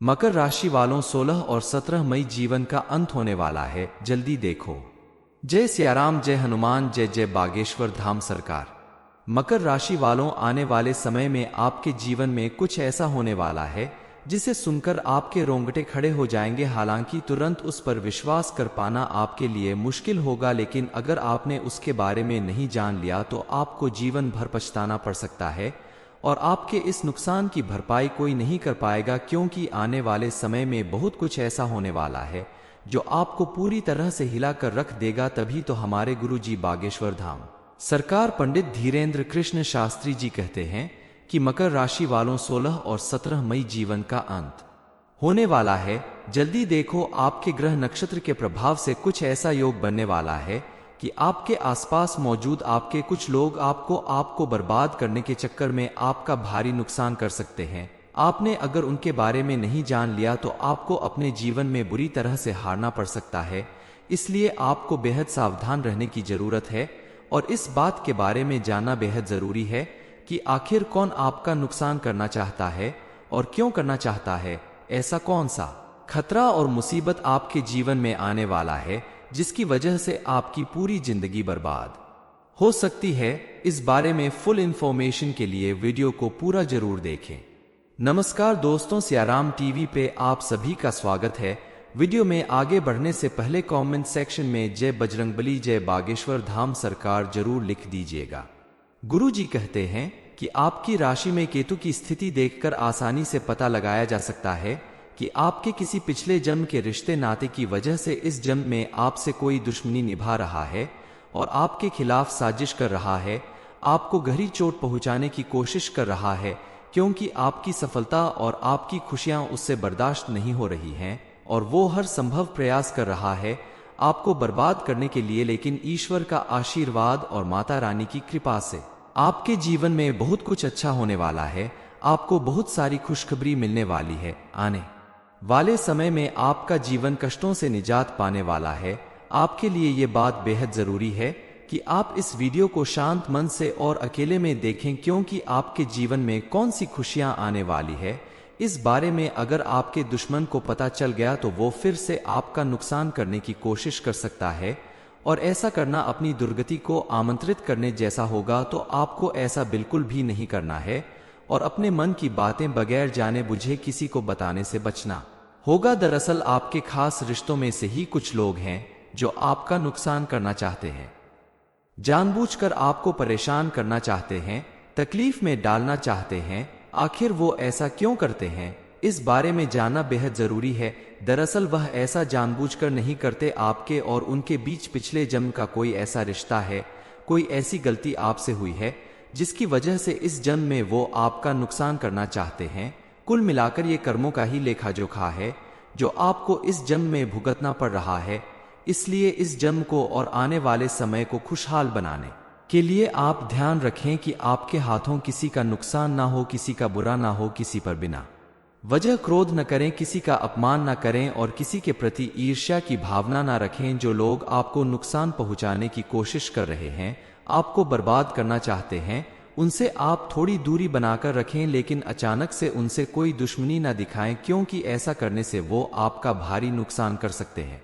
मकर राशि वालों 16 और 17 मई जीवन का अंत होने वाला है, जल्दी देखो। जय सियाराम, जय हनुमान, जय जय बागेश्वर धाम सरकार। मकर राशि वालों, आने वाले समय में आपके जीवन में कुछ ऐसा होने वाला है जिसे सुनकर आपके रोंगटे खड़े हो जाएंगे। हालांकि तुरंत उस पर विश्वास कर पाना आपके लिए मुश्किल होगा, लेकिन अगर आपने उसके बारे में नहीं जान लिया तो आपको जीवन भर पछताना पड़ सकता है और आपके इस नुकसान की भरपाई कोई नहीं कर पाएगा, क्योंकि आने वाले समय में बहुत कुछ ऐसा होने वाला है जो आपको पूरी तरह से हिला कर रख देगा। तभी तो हमारे गुरु जी बागेश्वर धाम सरकार पंडित धीरेन्द्र कृष्ण शास्त्री जी कहते हैं कि मकर राशि वालों 16 और 17 मई जीवन का अंत होने वाला है। जल्दी देखो, आपके ग्रह नक्षत्र के प्रभाव से कुछ ऐसा योग बनने वाला है कि आपके आसपास मौजूद आपके कुछ लोग आपको बर्बाद करने के चक्कर में आपका भारी नुकसान कर सकते हैं। आपने अगर उनके बारे में नहीं जान लिया तो आपको अपने जीवन में बुरी तरह से हारना पड़ सकता है। इसलिए आपको बेहद सावधान रहने की जरूरत है और इस बात के बारे में जानना बेहद जरूरी है कि आखिर कौन आपका नुकसान करना चाहता है और क्यों करना चाहता है। ऐसा कौन सा खतरा और मुसीबत आपके जीवन में आने वाला है जिसकी वजह से आपकी पूरी जिंदगी बर्बाद हो सकती है। इस बारे में फुल इंफॉर्मेशन के लिए वीडियो को पूरा जरूर देखें। नमस्कार दोस्तों, सियाराम टीवी पे आप सभी का स्वागत है। वीडियो में आगे बढ़ने से पहले कमेंट सेक्शन में जय बजरंगबली, जय बागेश्वर धाम सरकार जरूर लिख दीजिएगा। गुरु जी कहते हैं कि आपकी राशि में केतु की स्थिति देखकर आसानी से पता लगाया जा सकता है कि आपके किसी पिछले जन्म के रिश्ते नाते की वजह से इस जन्म में आपसे कोई दुश्मनी निभा रहा है और आपके खिलाफ साजिश कर रहा है, आपको गहरी चोट पहुंचाने की कोशिश कर रहा है, क्योंकि आपकी सफलता और आपकी खुशियां उससे बर्दाश्त नहीं हो रही हैं और वो हर संभव प्रयास कर रहा है आपको बर्बाद करने के लिए। लेकिन ईश्वर का आशीर्वाद और माता रानी की कृपा से आपके जीवन में बहुत कुछ अच्छा होने वाला है। आपको बहुत सारी खुशखबरी मिलने वाली है। आने वाले समय में आपका जीवन कष्टों से निजात पाने वाला है। आपके लिए ये बात बेहद जरूरी है कि आप इस वीडियो को शांत मन से और अकेले में देखें, क्योंकि आपके जीवन में कौन सी खुशियां आने वाली है इस बारे में अगर आपके दुश्मन को पता चल गया तो वो फिर से आपका नुकसान करने की कोशिश कर सकता है और ऐसा करना अपनी दुर्गति को आमंत्रित करने जैसा होगा। तो आपको ऐसा बिल्कुल भी नहीं करना है और अपने मन की बातें बगैर जाने बुझे किसी को बताने से बचना होगा। दरअसल आपके खास रिश्तों में से ही कुछ लोग हैं जो आपका नुकसान करना चाहते हैं, जानबूझकर आपको परेशान करना चाहते हैं, तकलीफ में डालना चाहते हैं। आखिर वो ऐसा क्यों करते हैं, इस बारे में जानना बेहद जरूरी है। दरअसल वह ऐसा जानबूझकर नहीं करते। आपके और उनके बीच पिछले जन्म का कोई ऐसा रिश्ता है, कोई ऐसी गलती आपसे हुई है जिसकी वजह से इस जन्म में वो आपका नुकसान करना चाहते हैं। कुल मिलाकर ये कर्मों का ही लेखा जोखा है जो आपको इस जन्म में भुगतना पड़ रहा है। इसलिए इस जन्म को और आने वाले समय को खुशहाल बनाने के लिए आप ध्यान रखें कि आपके हाथों किसी का नुकसान ना हो, किसी का बुरा ना हो, किसी पर बिना वजह क्रोध न करें, किसी का अपमान न करें और किसी के प्रति ईर्ष्या की भावना न रखें। जो लोग आपको नुकसान पहुंचाने की कोशिश कर रहे हैं, आपको बर्बाद करना चाहते हैं, उनसे आप थोड़ी दूरी बनाकर रखें, लेकिन अचानक से उनसे कोई दुश्मनी न दिखाएं, क्योंकि ऐसा करने से वो आपका भारी नुकसान कर सकते हैं।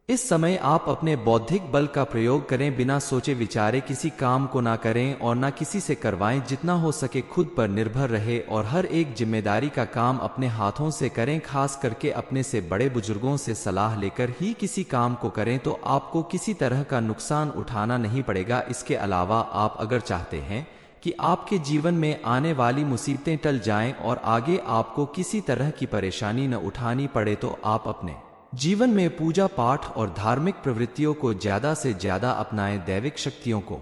इस समय आप अपने बौद्धिक बल का प्रयोग करें, बिना सोचे विचारे किसी काम को ना करें और ना किसी से करवाएं। जितना हो सके खुद पर निर्भर रहे और हर एक जिम्मेदारी का काम अपने हाथों से करें। खास करके अपने से बड़े बुजुर्गों से सलाह लेकर ही किसी काम को करें तो आपको किसी तरह का नुकसान उठाना नहीं पड़ेगा। इसके अलावा आप अगर चाहते हैं कि आपके जीवन में आने वाली मुसीबतें टल जाएं और आगे आपको किसी तरह की परेशानी न उठानी पड़े, तो आप अपने जीवन में पूजा पाठ और धार्मिक प्रवृत्तियों को ज्यादा से ज्यादा अपनाएं। दैविक शक्तियों को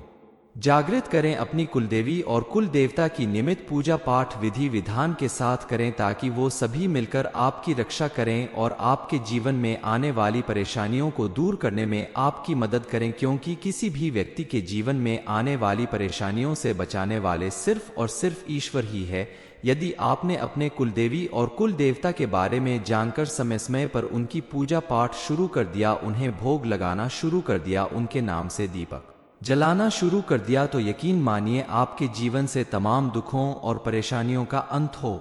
जागृत करें, अपनी कुलदेवी और कुल देवता की नियमित पूजा पाठ विधि विधान के साथ करें ताकि वो सभी मिलकर आपकी रक्षा करें और आपके जीवन में आने वाली परेशानियों को दूर करने में आपकी मदद करें, क्योंकि किसी भी व्यक्ति के जीवन में आने वाली परेशानियों से बचाने वाले सिर्फ और सिर्फ ईश्वर ही है। यदि आपने अपने कुलदेवी और कुल देवता के बारे में जानकर समय समय पर उनकी पूजा पाठ शुरू कर दिया, उन्हें भोग लगाना शुरू कर दिया, उनके नाम से दीपक जलाना शुरू कर दिया, तो यकीन मानिए आपके जीवन से तमाम दुखों और परेशानियों का अंत हो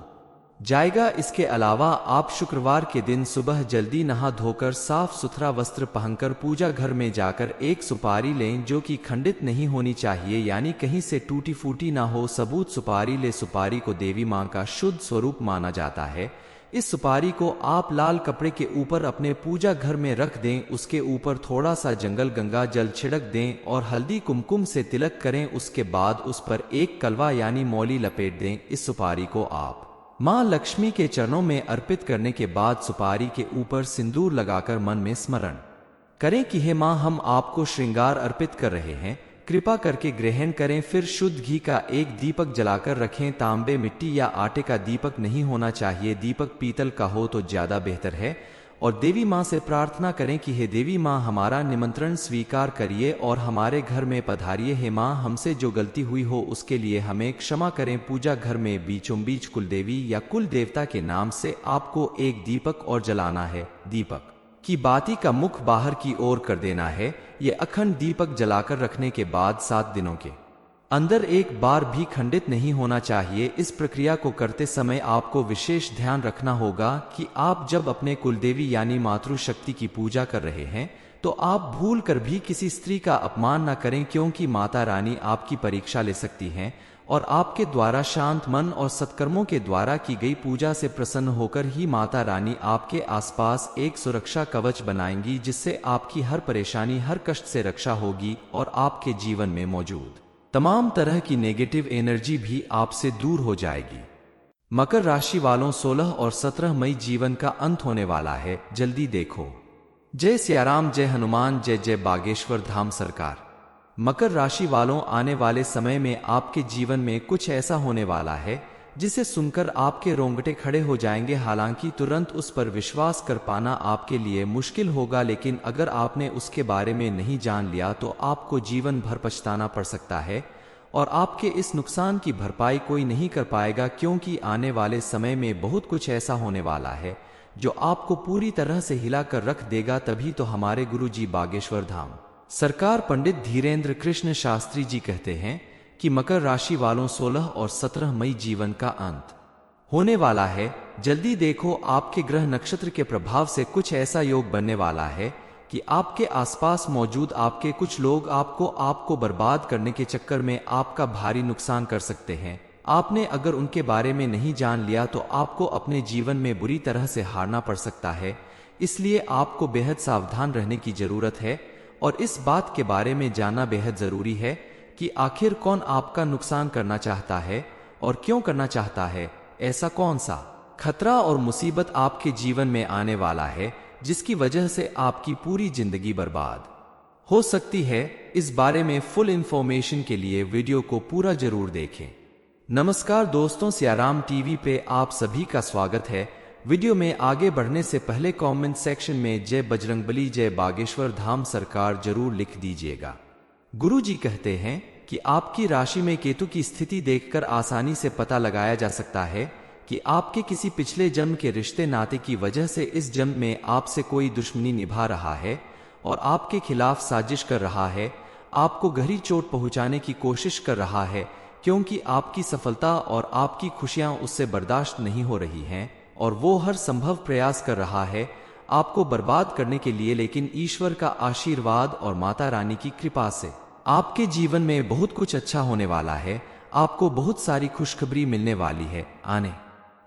जाएगा। इसके अलावा आप शुक्रवार के दिन सुबह जल्दी नहा धोकर साफ सुथरा वस्त्र पहनकर पूजा घर में जाकर एक सुपारी लें जो कि खंडित नहीं होनी चाहिए, यानी कहीं से टूटी फूटी ना हो। सबूत सुपारी ले। सुपारी को देवी मां का शुद्ध स्वरूप माना जाता है। इस सुपारी को आप लाल कपड़े के ऊपर अपने पूजा घर में रख दें। उसके ऊपर थोड़ा सा जंगल गंगा जल छिड़क दें और हल्दी कुमकुम से तिलक करें। उसके बाद उस पर एक कलवा यानी मौली लपेट दें। इस सुपारी को आप मां लक्ष्मी के चरणों में अर्पित करने के बाद सुपारी के ऊपर सिंदूर लगाकर मन में स्मरण करें कि हे मां, हम आपको श्रृंगार अर्पित कर रहे हैं, कृपा करके ग्रहण करें। फिर शुद्ध घी का एक दीपक जलाकर रखें। तांबे, मिट्टी या आटे का दीपक नहीं होना चाहिए। दीपक पीतल का हो तो ज्यादा बेहतर है। और देवी मां से प्रार्थना करें कि हे देवी मां, हमारा निमंत्रण स्वीकार करिए और हमारे घर में पधारिए। हे मां, हमसे जो गलती हुई हो उसके लिए हमें क्षमा करें। पूजा घर में बीचों बीच कुलदेवी या कुल देवता के नाम से आपको एक दीपक और जलाना है। दीपक की बाती का मुख बाहर की ओर कर देना है। ये अखंड दीपक जलाकर रखने के बाद 7 दिनों के अंदर एक बार भी खंडित नहीं होना चाहिए। इस प्रक्रिया को करते समय आपको विशेष ध्यान रखना होगा कि आप जब अपने कुलदेवी यानी मातृशक्ति की पूजा कर रहे हैं तो आप भूल कर भी किसी स्त्री का अपमान न करें, क्योंकि माता रानी आपकी परीक्षा ले सकती हैं और आपके द्वारा शांत मन और सत्कर्मों के द्वारा की गई पूजा से प्रसन्न होकर ही माता रानी आपके आसपास एक सुरक्षा कवच बनाएंगी, जिससे आपकी हर परेशानी हर कष्ट से रक्षा होगी और आपके जीवन में मौजूद तमाम तरह की नेगेटिव एनर्जी भी आपसे दूर हो जाएगी। मकर राशि वालों, 16 और 17 मई जीवन का अंत होने वाला है, जल्दी देखो। जय सियाराम, जय हनुमान, जय जय बागेश्वर धाम सरकार। मकर राशि वालों, आने वाले समय में आपके जीवन में कुछ ऐसा होने वाला है जिसे सुनकर आपके रोंगटे खड़े हो जाएंगे। हालांकि तुरंत उस पर विश्वास कर पाना आपके लिए मुश्किल होगा, लेकिन अगर आपने उसके बारे में नहीं जान लिया तो आपको जीवन भर पछताना पड़ सकता है और आपके इस नुकसान की भरपाई कोई नहीं कर पाएगा, क्योंकि आने वाले समय में बहुत कुछ ऐसा होने वाला है जो आपको पूरी तरह से हिलाकर रख देगा। तभी तो हमारे गुरु जी बागेश्वर धाम सरकार पंडित धीरेन्द्र कृष्ण शास्त्री जी कहते हैं कि मकर राशि वालों, 16 और 17 मई जीवन का अंत होने वाला है। जल्दी देखो, आपके ग्रह नक्षत्र के प्रभाव से कुछ ऐसा योग बनने वाला है कि आपके आसपास मौजूद आपके कुछ लोग आपको बर्बाद करने के चक्कर में आपका भारी नुकसान कर सकते हैं। आपने अगर उनके बारे में नहीं जान लिया तो आपको अपने जीवन में बुरी तरह से हारना पड़ सकता है। इसलिए आपको बेहद सावधान रहने की जरूरत है और इस बात के बारे में जानना बेहद जरूरी है कि आखिर कौन आपका नुकसान करना चाहता है और क्यों करना चाहता है। ऐसा कौन सा खतरा और मुसीबत आपके जीवन में आने वाला है जिसकी वजह से आपकी पूरी जिंदगी बर्बाद हो सकती है। इस बारे में फुल इंफॉर्मेशन के लिए वीडियो को पूरा जरूर देखें। नमस्कार दोस्तों, सियाराम टीवी पे आप सभी का स्वागत है। वीडियो में आगे बढ़ने से पहले कमेंट सेक्शन में जय बजरंगबली, जय बागेश्वर धाम सरकार जरूर लिख दीजिएगा। गुरु जी कहते हैं कि आपकी राशि में केतु की स्थिति देखकर आसानी से पता लगाया जा सकता है कि आपके किसी पिछले जन्म के रिश्ते नाते की वजह से इस जन्म में आपसे कोई दुश्मनी निभा रहा है और आपके खिलाफ साजिश कर रहा है, आपको गहरी चोट पहुंचाने की कोशिश कर रहा है, क्योंकि आपकी सफलता और आपकी खुशियां उससे बर्दाश्त नहीं हो रही हैं और वो हर संभव प्रयास कर रहा है आपको बर्बाद करने के लिए। लेकिन ईश्वर का आशीर्वाद और माता रानी की कृपा से आपके जीवन में बहुत कुछ अच्छा होने वाला है। आपको बहुत सारी खुशखबरी मिलने वाली है। आने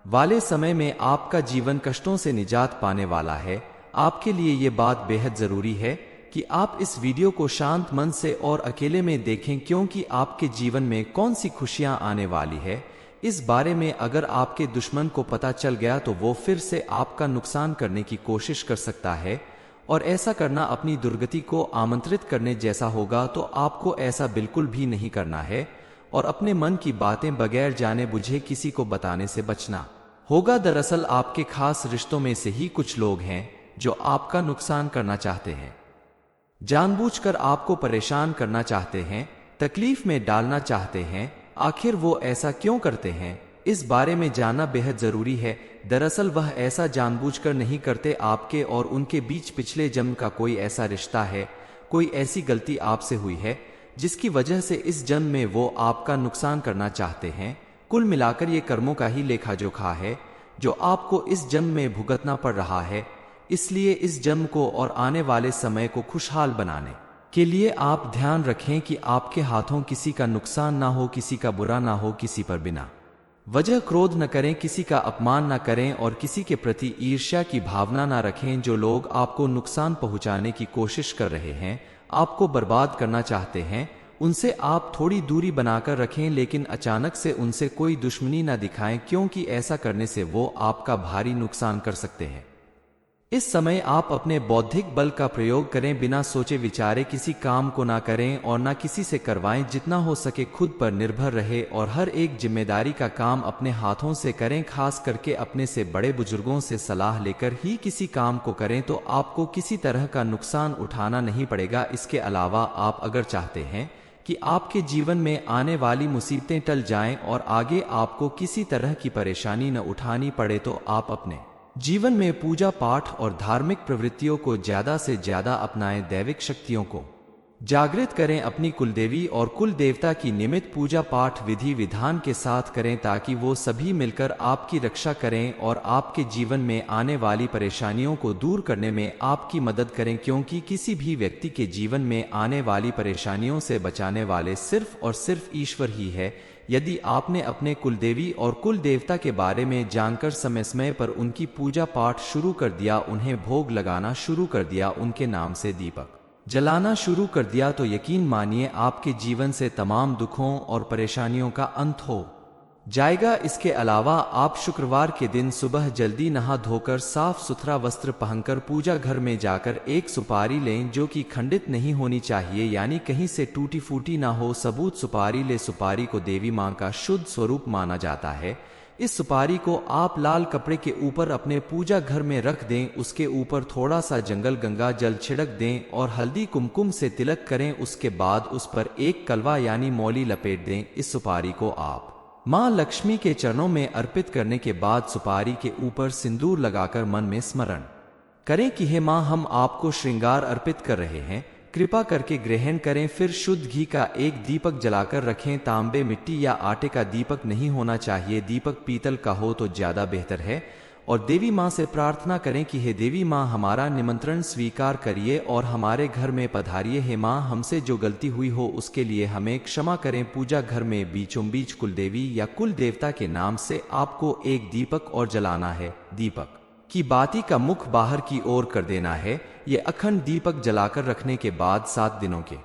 वाले समय में आपका जीवन कष्टों से निजात पाने वाला है। आपके लिए ये बात बेहद जरूरी है कि आप इस वीडियो को शांत मन से और अकेले में देखें, क्योंकि आपके जीवन में कौन सी खुशियां आने वाली है इस बारे में अगर आपके दुश्मन को पता चल गया तो वो फिर से आपका नुकसान करने की कोशिश कर सकता है और ऐसा करना अपनी दुर्गति को आमंत्रित करने जैसा होगा। तो आपको ऐसा बिल्कुल भी नहीं करना है और अपने मन की बातें बगैर जाने बुझे किसी को बताने से बचना होगा। दरअसल आपके खास रिश्तों में से ही कुछ लोग हैं जो आपका नुकसान करना चाहते हैं, जानबूझकर आपको परेशान करना चाहते हैं, तकलीफ में डालना चाहते हैं। आखिर वो ऐसा क्यों करते हैं, इस बारे में जानना बेहद जरूरी है। दरअसल वह ऐसा जानबूझकर नहीं करते। आपके और उनके बीच पिछले जन्म का कोई ऐसा रिश्ता है, कोई ऐसी गलती आपसे हुई है जिसकी वजह से इस जन्म में वो आपका नुकसान करना चाहते हैं। कुल मिलाकर ये कर्मों का ही लेखा जोखा है जो आपको इस जन्म में भुगतना पड़ रहा है। इसलिए इस जन्म को और आने वाले समय को खुशहाल बनाने के लिए आप ध्यान रखें कि आपके हाथों किसी का नुकसान ना हो, किसी का बुरा ना हो, किसी पर बिना वजह क्रोध न करें, किसी का अपमान न करें और किसी के प्रति ईर्ष्या की भावना न रखें। जो लोग आपको नुकसान पहुंचाने की कोशिश कर रहे हैं, आपको बर्बाद करना चाहते हैं, उनसे आप थोड़ी दूरी बनाकर रखें, लेकिन अचानक से उनसे कोई दुश्मनी न दिखाएं, क्योंकि ऐसा करने से वो आपका भारी नुकसान कर सकते हैं। इस समय आप अपने बौद्धिक बल का प्रयोग करें, बिना सोचे विचारे किसी काम को ना करें और ना किसी से करवाएं। जितना हो सके खुद पर निर्भर रहे और हर एक जिम्मेदारी का काम अपने हाथों से करें। खास करके अपने से बड़े बुजुर्गों से सलाह लेकर ही किसी काम को करें, तो आपको किसी तरह का नुकसान उठाना नहीं पड़ेगा। इसके अलावा आप अगर चाहते हैं कि आपके जीवन में आने वाली मुसीबतें टल जाएं और आगे आपको किसी तरह की परेशानी न उठानी पड़े, तो आप अपने जीवन में पूजा पाठ और धार्मिक प्रवृत्तियों को ज्यादा से ज्यादा अपनाएं। दैविक शक्तियों को जागृत करें, अपनी कुलदेवी और कुल देवता की नियमित पूजा पाठ विधि विधान के साथ करें, ताकि वो सभी मिलकर आपकी रक्षा करें और आपके जीवन में आने वाली परेशानियों को दूर करने में आपकी मदद करें। क्योंकि किसी भी व्यक्ति के जीवन में आने वाली परेशानियों से बचाने वाले सिर्फ और सिर्फ ईश्वर ही है। यदि आपने अपने कुलदेवी और कुल देवता के बारे में जानकर समय समय पर उनकी पूजा पाठ शुरू कर दिया, उन्हें भोग लगाना शुरू कर दिया, उनके नाम से दीपक जलाना शुरू कर दिया, तो यकीन मानिए आपके जीवन से तमाम दुखों और परेशानियों का अंत हो जाएगा। इसके अलावा आप शुक्रवार के दिन सुबह जल्दी नहा धोकर साफ सुथरा वस्त्र पहनकर पूजा घर में जाकर एक सुपारी लें, जो कि खंडित नहीं होनी चाहिए, यानी कहीं से टूटी फूटी ना हो। सबूत सुपारी ले। सुपारी को देवी मां का शुद्ध स्वरूप माना जाता है। इस सुपारी को आप लाल कपड़े के ऊपर अपने पूजा घर में रख दें। उसके ऊपर थोड़ा सा जंगल गंगा जल छिड़क दें और हल्दी कुमकुम से तिलक करें। उसके बाद उस पर एक कलवा यानी मौली लपेट दें। इस सुपारी को आप मां लक्ष्मी के चरणों में अर्पित करने के बाद सुपारी के ऊपर सिंदूर लगाकर मन में स्मरण करें कि हे मां, हम आपको श्रृंगार अर्पित कर रहे हैं, कृपा करके ग्रहण करें। फिर शुद्ध घी का एक दीपक जलाकर रखें। तांबे, मिट्टी या आटे का दीपक नहीं होना चाहिए। दीपक पीतल का हो तो ज्यादा बेहतर है। और देवी मां से प्रार्थना करें कि हे देवी मां, हमारा निमंत्रण स्वीकार करिए और हमारे घर में पधारिए। हे मां, हमसे जो गलती हुई हो उसके लिए हमें क्षमा करें। पूजा घर में बीचों बीच कुलदेवी या कुल देवता के नाम से आपको एक दीपक और जलाना है। दीपक की बाती का मुख बाहर की ओर कर देना है। ये अखंड दीपक जलाकर रखने के बाद 7 दिनों के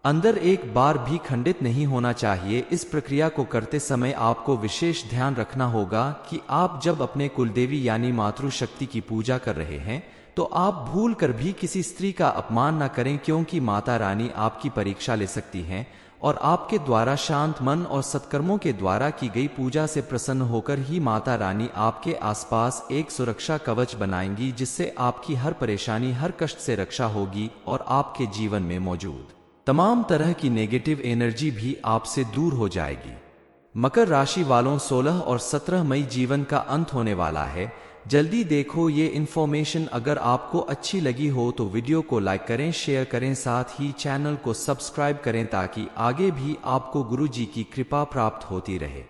अंदर एक बार भी खंडित नहीं होना चाहिए। इस प्रक्रिया को करते समय आपको विशेष ध्यान रखना होगा कि आप जब अपने कुलदेवी यानी मातृशक्ति की पूजा कर रहे हैं, तो आप भूल कर भी किसी स्त्री का अपमान न करें, क्योंकि माता रानी आपकी परीक्षा ले सकती हैं और आपके द्वारा शांत मन और सत्कर्मों के द्वारा की गई पूजा से प्रसन्न होकर ही माता रानी आपके आसपास एक सुरक्षा कवच बनाएंगी, जिससे आपकी हर परेशानी, हर कष्ट से रक्षा होगी और आपके जीवन में मौजूद तमाम तरह की नेगेटिव एनर्जी भी आपसे दूर हो जाएगी। मकर राशि वालों, 16 और 17 मई जीवन का अंत होने वाला है। जल्दी देखो ये इन्फॉर्मेशन। अगर आपको अच्छी लगी हो तो वीडियो को लाइक करें, शेयर करें, साथ ही चैनल को सब्सक्राइब करें, ताकि आगे भी आपको गुरु जी की कृपा प्राप्त होती रहे।